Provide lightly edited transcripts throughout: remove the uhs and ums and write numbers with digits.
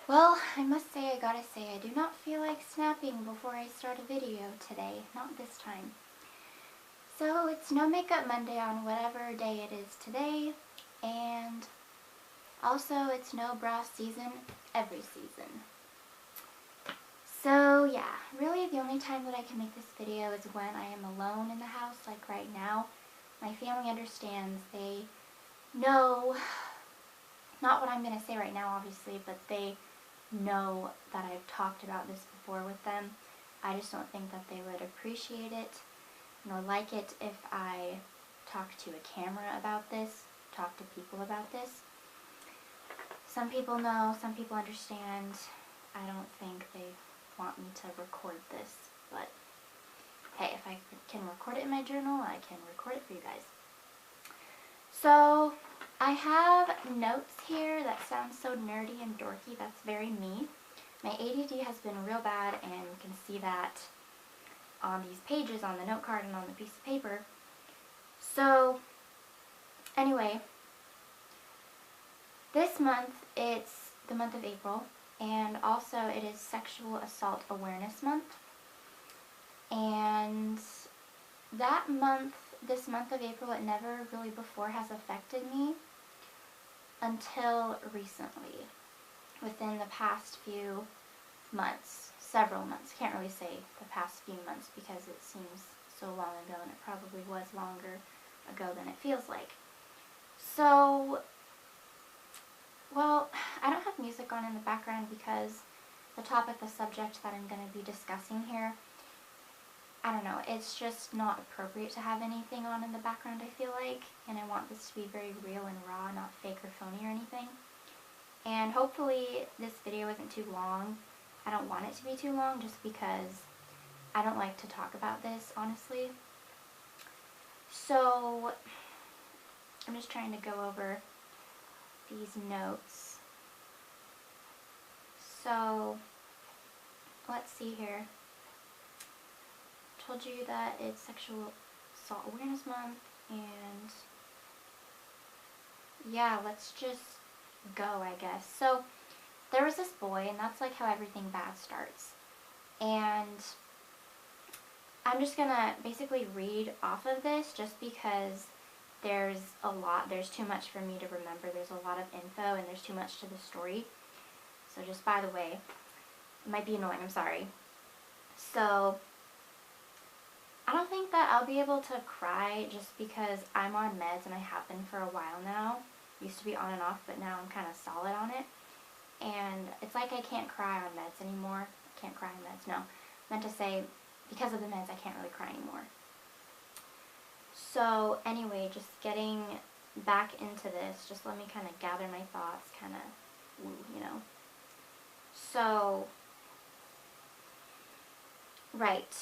Well, I must say, I gotta say, I do not feel like snapping before I start a video today. Not this time. So, it's No Makeup Monday on whatever day it is today, and also it's no bra season every season. So, yeah, really the only time that I can make this video is when I am alone in the house, like right now. My family understands. They know, not what I'm gonna say right now, obviously, but they know that I've talked about this before with them. I just don't think that they would appreciate it nor like it if I talk to a camera about this, talk to people about this. Some people know, some people understand. I don't think they want me to record this, but hey, if I can record it in my journal, I can record it for you guys. So, I have notes here that sound so nerdy and dorky. That's very me. My ADD has been real bad, and you can see that on these pages, on the note card, and on the piece of paper. So, anyway, this month, it's the month of April, and also it is Sexual Assault Awareness Month. And that month, this month of April, it never really before has affected me until recently, within the past few months, several months. Can't really say the past few months because it seems so long ago, and it probably was longer ago than it feels like. So, well, I don't have music on in the background because the topic, the subject that I'm going to be discussing here, I don't know, it's just not appropriate to have anything on in the background, I feel like, and I want this to be very real and raw, not fake or phony or anything. And hopefully this video isn't too long. I don't want it to be too long just because I don't like to talk about this, honestly. So, I'm just trying to go over these notes. So, let's see here. I told you that it's Sexual Assault Awareness Month, and yeah, let's just go, I guess. So, there was this boy, and that's like how everything bad starts. And I'm just gonna basically read off of this just because there's too much for me to remember. There's a lot of info, and there's too much to the story. So just by the way, it might be annoying, I'm sorry. So, I don't think that I'll be able to cry just because I'm on meds, and I have been for a while now. Used to be on and off, but now I'm kind of solid on it. And it's like I can't cry on meds anymore. I can't cry on meds, no. I meant to say, because of the meds, I can't really cry anymore. So, anyway, just getting back into this, just let me kind of gather my thoughts, kind of, you know. So, right.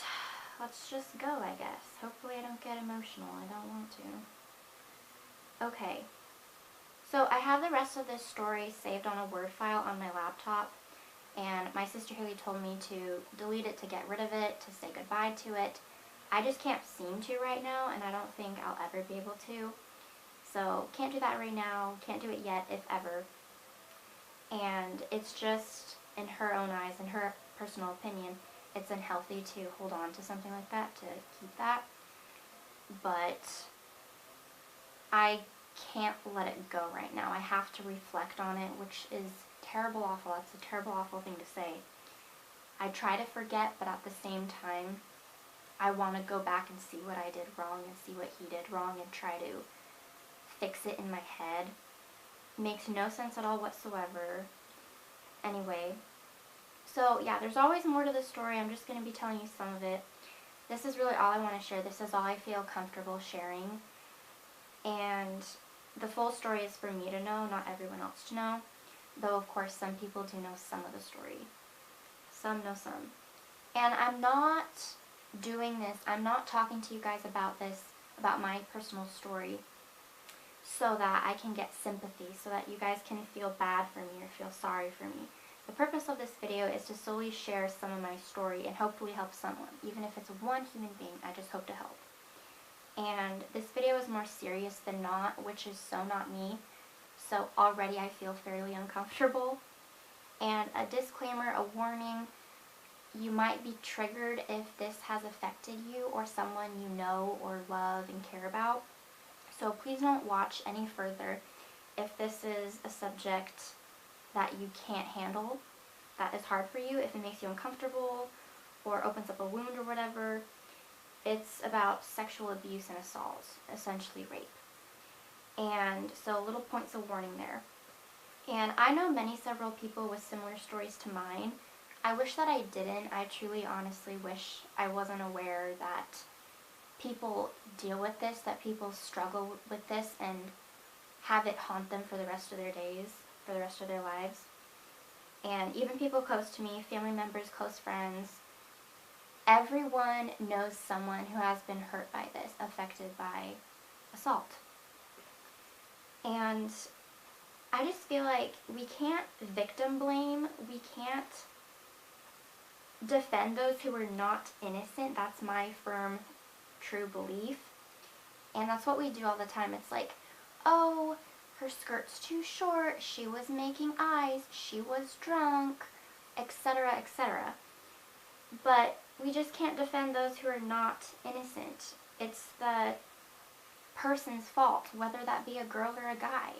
Let's just go, I guess. Hopefully I don't get emotional. I don't want to. Okay. So I have the rest of this story saved on a Word file on my laptop, and my sister Haley told me to delete it, to get rid of it, to say goodbye to it. I just can't seem to right now, and I don't think I'll ever be able to. So can't do that right now, can't do it yet, if ever. And it's just, in her own eyes, in her personal opinion, it's unhealthy to hold on to something like that, to keep that. But I can't let it go right now. I have to reflect on it, which is terrible, awful. That's a terrible, awful thing to say. I try to forget, but at the same time, I want to go back and see what I did wrong and see what he did wrong and try to fix it in my head. Makes no sense at all whatsoever. Anyway, so yeah, there's always more to the story. I'm just going to be telling you some of it. This is really all I want to share. This is all I feel comfortable sharing. And the full story is for me to know, not everyone else to know. Though, of course, some people do know some of the story. Some know some. And I'm not doing this, I'm not talking to you guys about this, about my personal story, so that I can get sympathy, so that you guys can feel bad for me or feel sorry for me. The purpose of this video is to solely share some of my story and hopefully help someone. Even if it's one human being, I just hope to help. And this video is more serious than not, which is so not me. So already I feel fairly uncomfortable. And a disclaimer, a warning, you might be triggered if this has affected you or someone you know or love and care about. So please don't watch any further if this is a subject that you can't handle, that is hard for you, if it makes you uncomfortable or opens up a wound or whatever. It's about sexual abuse and assault, essentially rape. And so little points of warning there. And I know several people with similar stories to mine. I wish that I didn't. I truly, honestly wish I wasn't aware that people deal with this, that people struggle with this and have it haunt them for the rest of their days, for the rest of their lives. And even people close to me, family members, close friends, everyone knows someone who has been hurt by this, affected by assault. And I just feel like we can't victim blame. We can't defend those who are not innocent. That's my firm, true belief. And that's what we do all the time. It's like, oh, her skirt's too short, she was making eyes, she was drunk, etc., etc. But we just can't defend those who are not innocent. It's the person's fault, whether that be a girl or a guy.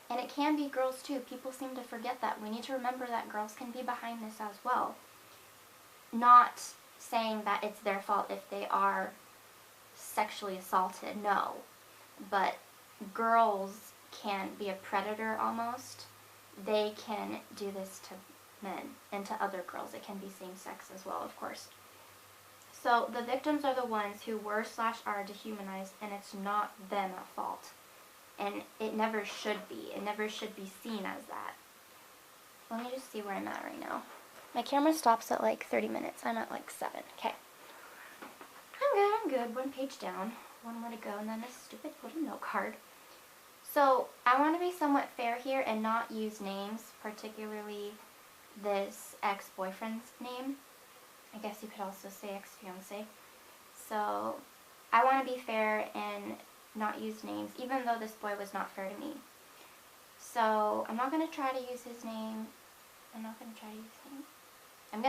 And it can be girls too. People seem to forget that. We need to remember that girls can be behind this as well. Not saying that it's their fault if they are sexually assaulted, no. But girls can be a predator almost. They can do this to men and to other girls. It can be same sex as well, of course. So the victims are the ones who were/are dehumanized, and it's not them at fault. And it never should be. It never should be seen as that. Let me just see where I'm at right now. My camera stops at like 30 minutes. I'm at like 7. Okay. I'm good. One page down. One more to go, and then a stupid little note card. So I want to be somewhat fair here and not use names, particularly this ex-boyfriend's name. I guess you could also say ex-fiance. So I want to be fair and not use names, even though this boy was not fair to me. So I'm not going to try to use his name. I'm going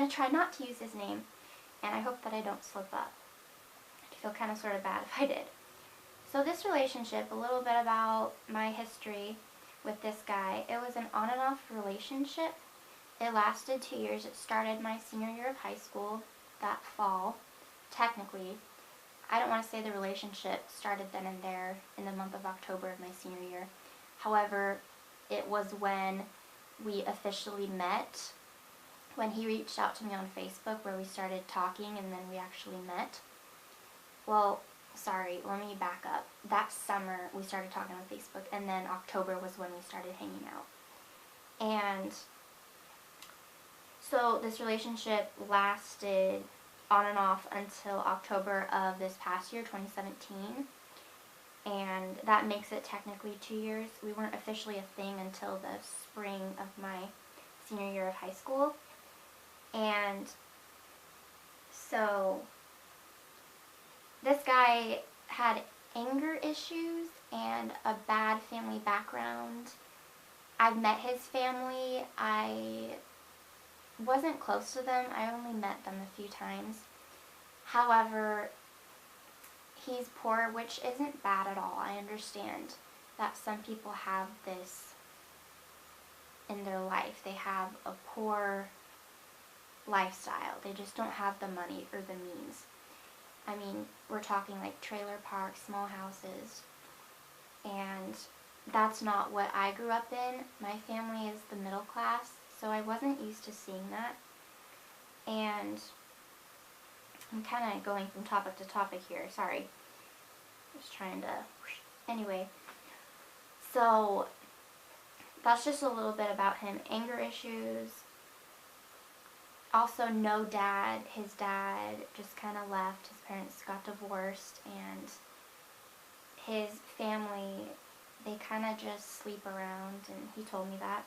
to try not to use his name, and I hope that I don't slip up. I feel kind of sort of bad if I did. So this relationship, a little bit about my history with this guy. It was an on and off relationship. It lasted 2 years. It started my senior year of high school that fall, technically. I don't want to say the relationship started then and there in the month of October of my senior year. However, it was when we officially met, when he reached out to me on Facebook, where we started talking and then we actually met. Well, sorry, let me back up. That summer we started talking on Facebook, and then October was when we started hanging out. And so this relationship lasted on and off until October of this past year, 2017. And that makes it technically 2 years. We weren't officially a thing until the spring of my senior year of high school. And so this guy had anger issues and a bad family background. I've met his family. I wasn't close to them. I only met them a few times. However, he's poor, which isn't bad at all. I understand that some people have this in their life. They have a poor lifestyle. They just don't have the money or the means. I mean, we're talking like trailer parks, small houses, and that's not what I grew up in. My family is the middle class, so I wasn't used to seeing that. And I'm kind of going from topic to topic here, sorry. Just trying to, anyway. So that's just a little bit about him. Anger issues. Also, no dad. His dad just kind of left. His parents got divorced, and his family, they kind of just sleep around, and he told me that.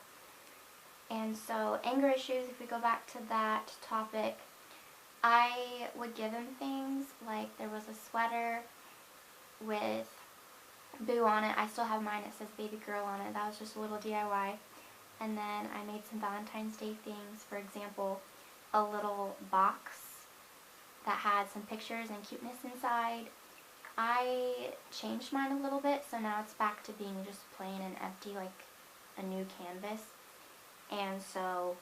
And so, anger issues, if we go back to that topic, I would give him things, like there was a sweater with Boo on it. I still have mine. It says baby girl on it. That was just a little DIY. and then I made some Valentine's Day things. For example, a little box that had some pictures and cuteness inside. I changed mine a little bit, so now it's back to being just plain and empty, like a new canvas. And so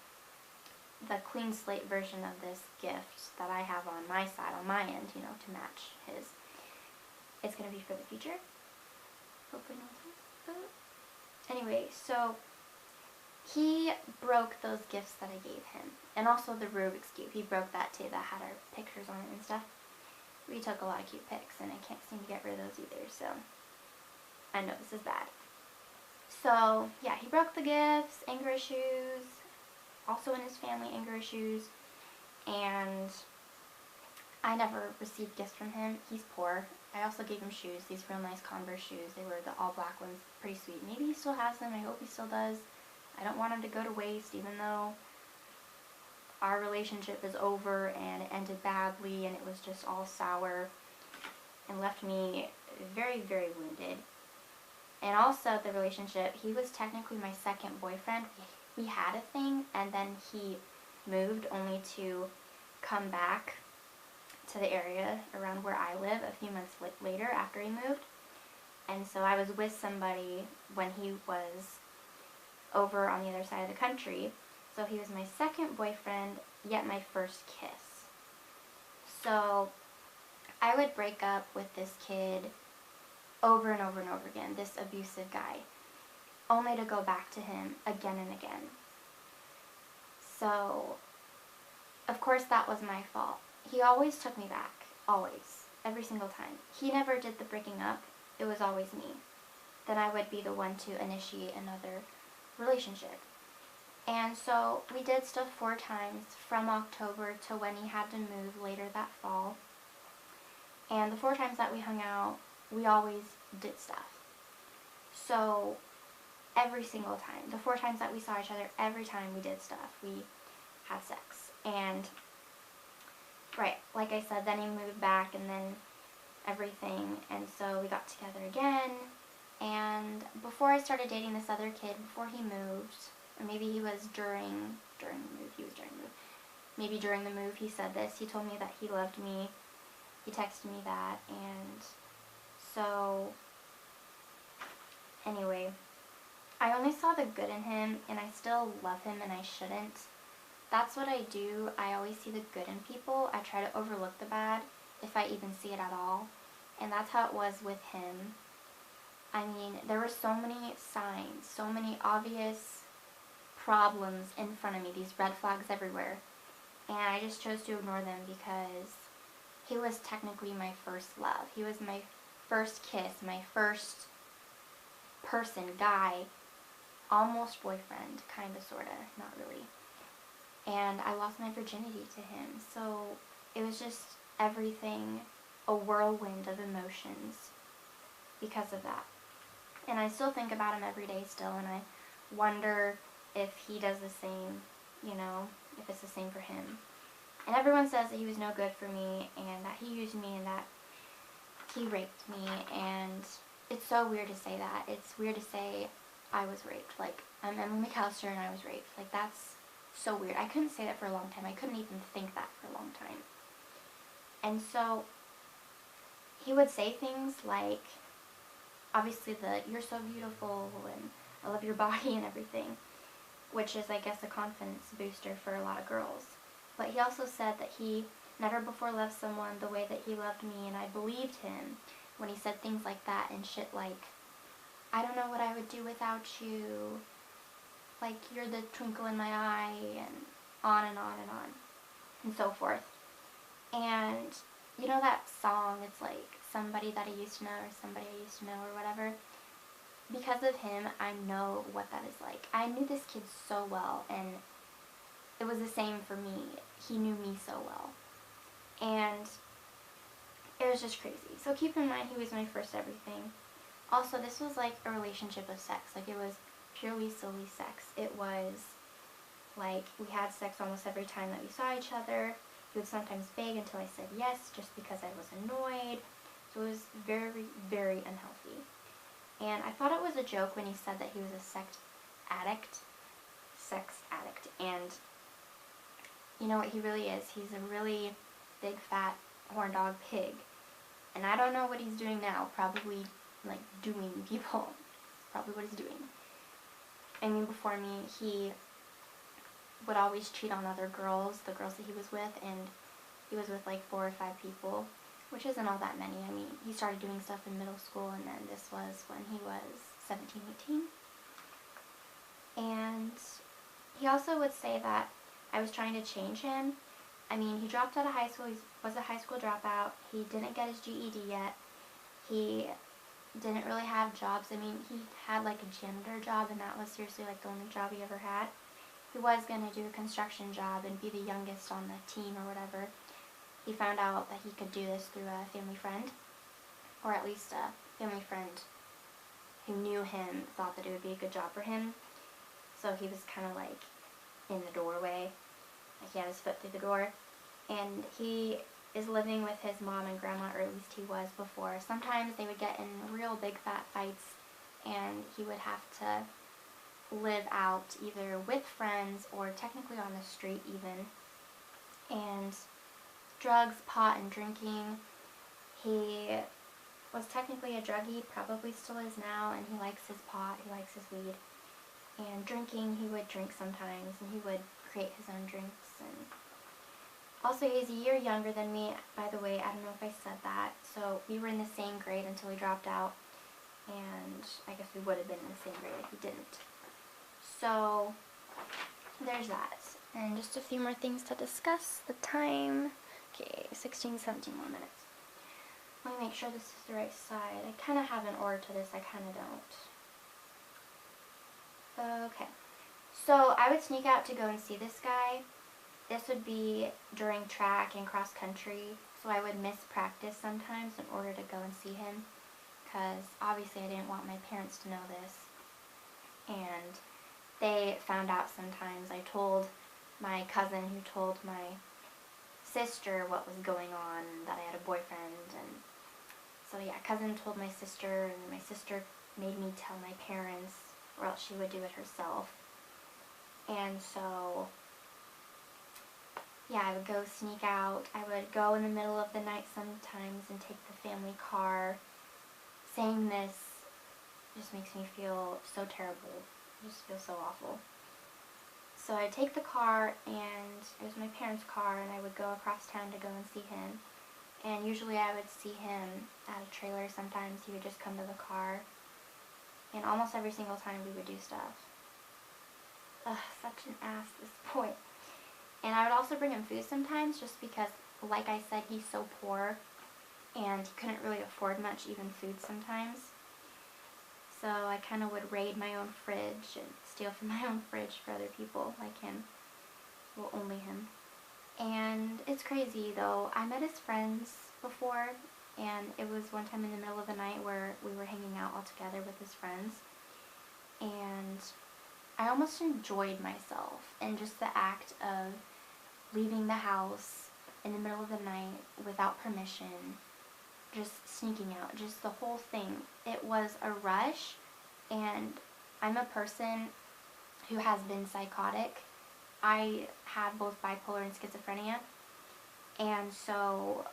the clean slate version of this gift that I have on my side, on my end, you know, to match his, it's going to be for the future. Hopefully no time. Anyway, so he broke those gifts that I gave him. And also the Rubik's Cube. He broke that too, that had our pictures on it and stuff. We took a lot of cute pics, and I can't seem to get rid of those either, so I know this is bad. So, yeah, he broke the gifts, anger issues, also in his family, anger issues, and I never received gifts from him. He's poor. I also gave him shoes, these real nice Converse shoes. They were the all black ones, pretty sweet. Maybe he still has them. I hope he still does. I don't want him to go to waste, even though our relationship is over and it ended badly and it was just all sour and left me very, very wounded. And also the relationship, he was technically my second boyfriend. We had a thing, and then he moved only to come back to the area around where I live a few months later after he moved. And so I was with somebody when he was over on the other side of the country. So he was my second boyfriend, yet my first kiss. So I would break up with this kid over and over and over again, this abusive guy, only to go back to him again and again. So, of course that was my fault. He always took me back, always, every single time. He never did the breaking up, it was always me. Then I would be the one to initiate another relationship. And so we did stuff 4 times from October to when he had to move later that fall. And the 4 times that we hung out, we always did stuff. So every single time, the 4 times that we saw each other, every time we did stuff, we had sex. And right, like I said, then he moved back and then everything, and so we got together again. And before I started dating this other kid, before he moved, or maybe he was during the move, maybe during the move he said this, he told me that he loved me, he texted me that, and so, anyway, I only saw the good in him, and I still love him, and I shouldn't. That's what I do. I always see the good in people. I try to overlook the bad, if I even see it at all, and that's how it was with him. I mean, there were so many signs, so many obvious problems in front of me, these red flags everywhere, and I just chose to ignore them because he was technically my first love. He was my first kiss, my first person, guy, almost boyfriend, kinda, sorta, not really. And I lost my virginity to him, so it was just everything, a whirlwind of emotions because of that. And I still think about him every day still, and I wonder if he does the same, you know, if it's the same for him. And everyone says that he was no good for me, and that he used me, and that he raped me, and it's so weird to say that. It's weird to say I was raped. Like, I'm Emily McAllister and I was raped. Like, that's so weird. I couldn't say that for a long time. I couldn't even think that for a long time. And so, he would say things like, obviously you're so beautiful, and I love your body and everything, which is, I guess, a confidence booster for a lot of girls. But he also said that he never before loved someone the way that he loved me, and I believed him when he said things like that, and shit like, I don't know what I would do without you, like, you're the twinkle in my eye, and on and on and on, and so forth. And, you know that song, it's like, somebody that I used to know, or somebody I used to know, or whatever? Because of him, I know what that is like. I knew this kid so well, and it was the same for me. He knew me so well. And it was just crazy. So keep in mind, he was my first everything. Also, this was like a relationship of sex. Like, it was purely solely sex. It was like, we had sex almost every time that we saw each other. He would sometimes beg until I said yes, just because I was annoyed. So it was very, very unhealthy. And I thought it was a joke when he said that he was a sex addict. sex addict. And you know what he really is? He's a really big, fat, horn dog pig. And I don't know what he's doing now. Probably, like, doing people. Probably what he's doing. I mean, before me, he would always cheat on other girls, the girls that he was with, and he was with like 4 or 5 people, which isn't all that many. I mean, he started doing stuff in middle school, and then this was when he was 17, 18. And he also would say that I was trying to change him. I mean, he dropped out of high school. He was a high school dropout. He didn't get his GED yet. He didn't really have jobs. I mean, he had like a janitor job, and that was seriously like the only job he ever had. He was going to do a construction job and be the youngest on the team or whatever. He found out that he could do this through a family friend, or at least a family friend who knew him thought that it would be a good job for him. So he was kind of like in the doorway, like he had his foot through the door. And he is living with his mom and grandma, or at least he was before. Sometimes they would get in real big fat fights, and he would have to live out either with friends or technically on the street even. And drugs, pot, and drinking. He was technically a druggie, probably still is now, and he likes his pot, he likes his weed. And drinking, he would drink sometimes, and he would create his own drinks. And also, he's a year younger than me, by the way. I don't know if I said that. So we were in the same grade until he dropped out, and I guess we would have been in the same grade if he didn't. So there's that. And just a few more things to discuss. The time. Okay, 16, 17 more minutes. Let me make sure this is the right side. I kind of have an order to this. I kind of don't. Okay. So I would sneak out to go and see this guy. This would be during track and cross country. So I would miss practice sometimes in order to go and see him. Because obviously I didn't want my parents to know this. And they found out sometimes. I told my cousin who told my sister what was going on, that I had a boyfriend. And so yeah, cousin told my sister, and my sister made me tell my parents, or else she would do it herself. And so yeah, I would go sneak out. I would go in the middle of the night sometimes and take the family car. Saying this just makes me feel so terrible. I just feel so awful. So I'd take the car, and it was my parents' car, and I would go across town to go and see him. And usually I would see him at a trailer. Sometimes he would just come to the car. And almost every single time we would do stuff. Ugh, such an ass, this boy. And I would also bring him food sometimes, just because, like I said, he's so poor. And he couldn't really afford much, even food sometimes. So I kind of would raid my own fridge and steal from my own fridge for other people like him. Well, only him. And it's crazy though. I met his friends before, and it was one time in the middle of the night where we were hanging out all together with his friends. And I almost enjoyed myself, and just the act of leaving the house in the middle of the night without permission, just sneaking out, just the whole thing. It was a rush, and I'm a person who has been psychotic. I have both bipolar and schizophrenia, and so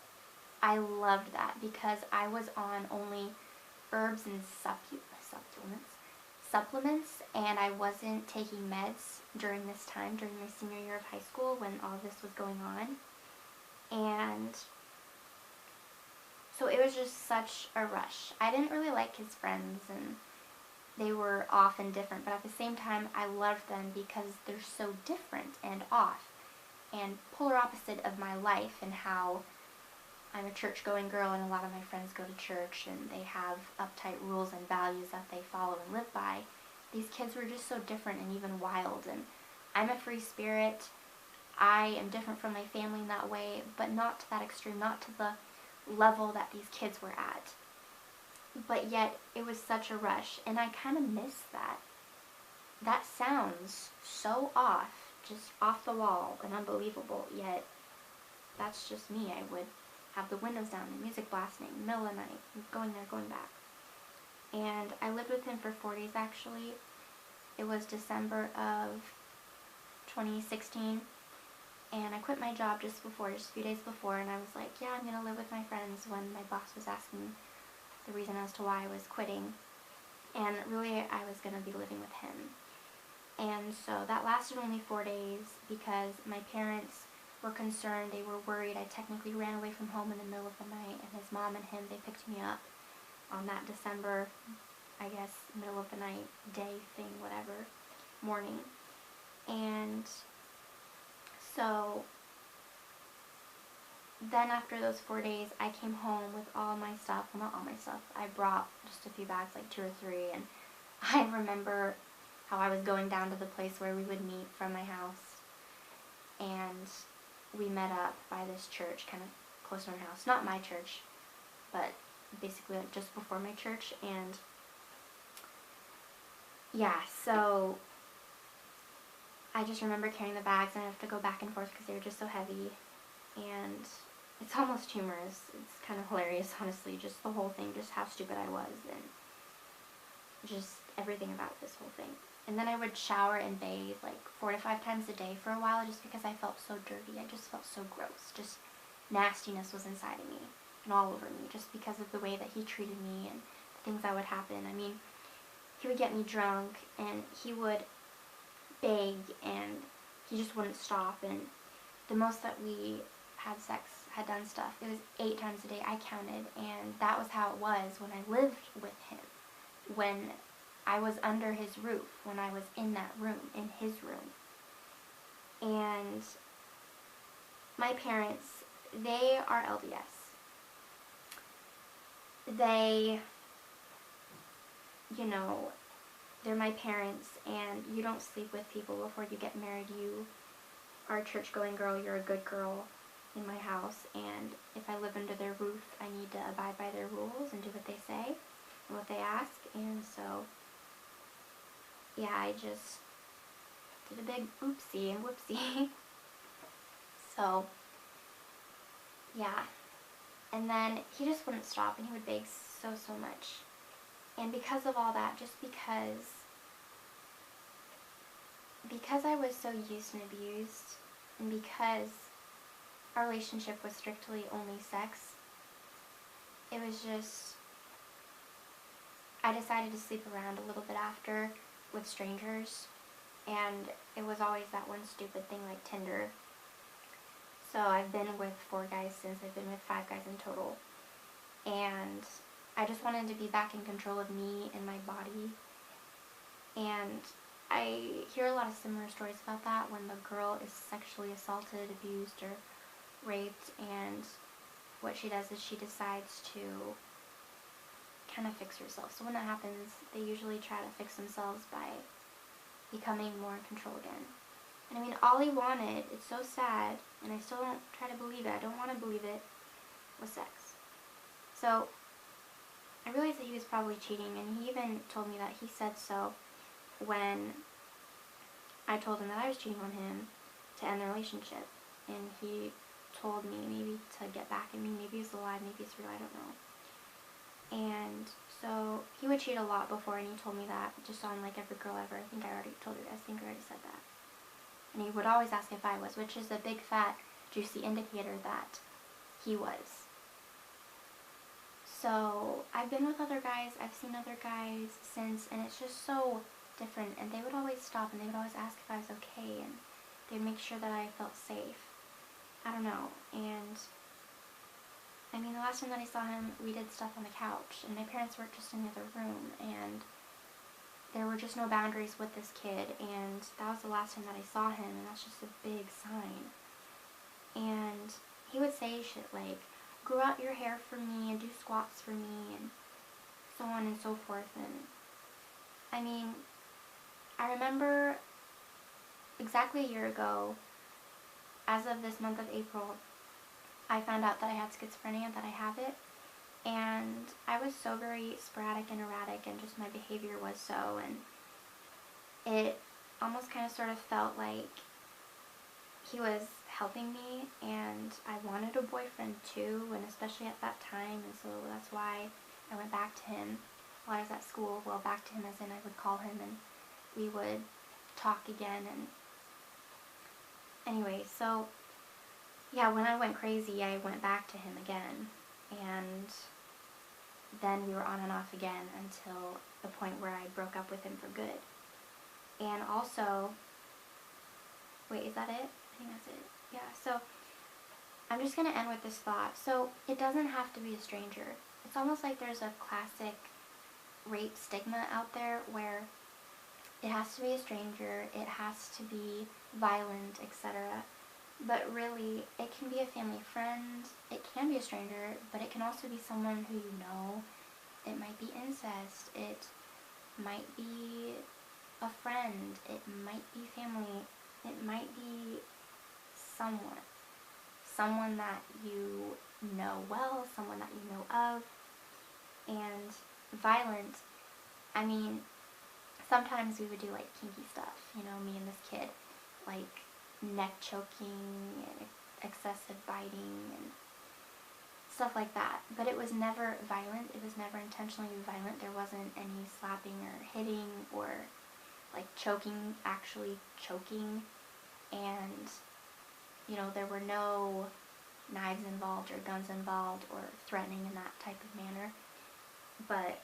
I loved that because I was on only herbs and supplements, and I wasn't taking meds during this time, during my senior year of high school when all this was going on. And so it was just such a rush. I didn't really like his friends, and they were off and different, but at the same time I loved them because they're so different and off and polar opposite of my life, and how I'm a church-going girl and a lot of my friends go to church and they have uptight rules and values that they follow and live by. These kids were just so different and even wild, and I'm a free spirit. I am different from my family in that way, but not to that extreme, not to the level that these kids were at. But yet it was such a rush, and I kind of miss that. That sounds so off, just off the wall and unbelievable, yet that's just me. I would have the windows down, the music blasting, middle of the night, going there, going back. And I lived with him for 4 days actually. It was December of 2016. And I quit my job just a few days before, and I was like, yeah, I'm going to live with my friends, when my boss was asking the reason as to why I was quitting. And really, I was going to be living with him. And so that lasted only 4 days because my parents were concerned. They were worried. I technically ran away from home in the middle of the night, and his mom and him, they picked me up on that December, I guess, middle of the night, day thing, whatever, morning. And so then after those 4 days, I came home with all my stuff. Well, not all my stuff. I brought just a few bags, like 2 or 3, and I remember how I was going down to the place where we would meet from my house, and we met up by this church kind of close to my house. Not my church, but basically just before my church. And yeah, so I just remember carrying the bags, and I have to go back and forth because they were just so heavy, and it's almost humorous. It's kind of hilarious, honestly, just the whole thing, just how stupid I was, and just everything about this whole thing. And then I would shower and bathe like 4 to 5 times a day for a while, just because I felt so dirty. I just felt so gross. Just nastiness was inside of me and all over me, just because of the way that he treated me and the things that would happen. I mean, he would get me drunk, and he would beg, and he just wouldn't stop. And the most that we had done stuff, it was 8 times a day, I counted. And that was how it was when I lived with him, when I was under his roof, when I was in that room, in his room. And my parents, they are LDS. They, you know, they're my parents, and you don't sleep with people before you get married. You are a church-going girl, you're a good girl in my house, and if I live under their roof, I need to abide by their rules and do what they say and what they ask. And so, yeah, I just did a big oopsie and whoopsie. So, yeah. And then he just wouldn't stop, and he would beg so much. And because of all that, just because I was so used and abused, and because our relationship was strictly only sex, it was just, I decided to sleep around a little bit after with strangers, and it was always that one stupid thing like Tinder. So I've been with 4 guys since. I've been with 5 guys in total, and I just wanted to be back in control of me and my body. And I hear a lot of similar stories about that, when the girl is sexually assaulted, abused, or raped, and what she does is she decides to kind of fix herself. So when that happens, they usually try to fix themselves by becoming more in control again. And I mean, all he wanted, it's so sad, and I still don't try to believe it, I don't want to believe it, was sex. So I realized that he was probably cheating, and he even told me that he said so when I told him that I was cheating on him to end the relationship. And he told me maybe to get back at me, maybe it's a lie, maybe it's real, I don't know. And so he would cheat a lot before, and he told me that just on like every girl ever. I think I already said that. And he would always ask if I was, which is a big fat juicy indicator that he was. So I've been with other guys, I've seen other guys since, and it's just so different. And they would always stop, and they would always ask if I was okay, and they'd make sure that I felt safe. I don't know. And I mean, the last time that I saw him, we did stuff on the couch, and my parents worked just in the other room, and there were just no boundaries with this kid, and that was the last time that I saw him, and that's just a big sign. And he would say shit like, grow out your hair for me, and do squats for me, and so on and so forth. And I mean, I remember exactly a year ago, as of this month of April, I found out that I had schizophrenia, that I have it, and I was so very sporadic and erratic, and just my behavior was so, and it almost kind of sort of felt like he was helping me, and I wanted a boyfriend too, and especially at that time, and so that's why I went back to him while I was at school. Well, back to him as in I would call him, and we would talk again, and Anyway, so yeah, when I went crazy, I went back to him again, and then we were on and off again until the point where I broke up with him for good. And also, wait, is that it? I think that's it. Yeah, so I'm just going to end with this thought. So it doesn't have to be a stranger. It's almost like there's a classic rape stigma out there where it has to be a stranger, it has to be violent, etc. But really, it can be a family friend, it can be a stranger, but it can also be someone who you know. It might be incest, it might be a friend, it might be family, it might be someone. Someone that you know well, someone that you know of. And violent, I mean, sometimes we would do like kinky stuff, you know, me and this kid, like neck choking and excessive biting and stuff like that. But it was never violent, it was never intentionally violent. There wasn't any slapping or hitting or like choking, actually choking. And, you know, there were no knives involved or guns involved or threatening in that type of manner. But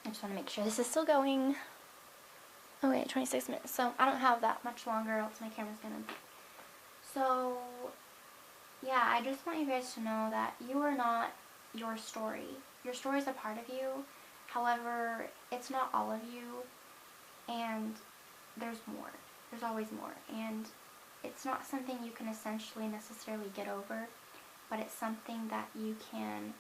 I just want to make sure this is still going. Oh wait, 26 minutes. So I don't have that much longer, else my camera's gonna. So yeah, I just want you guys to know that you are not your story. Your story is a part of you. However, it's not all of you, and there's more. There's always more, and it's not something you can essentially necessarily get over, but it's something that you can,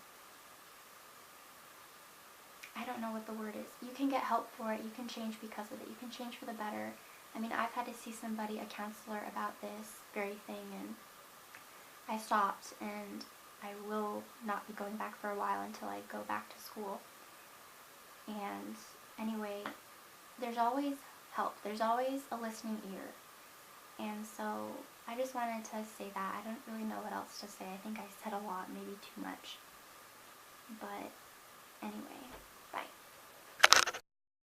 I don't know what the word is. You can get help for it. You can change because of it. You can change for the better. I mean, I've had to see somebody, a counselor, about this very thing, and I stopped, and I will not be going back for a while until I go back to school. And anyway, there's always help. There's always a listening ear. And so I just wanted to say that. I don't really know what else to say. I think I said a lot, maybe too much. But anyway.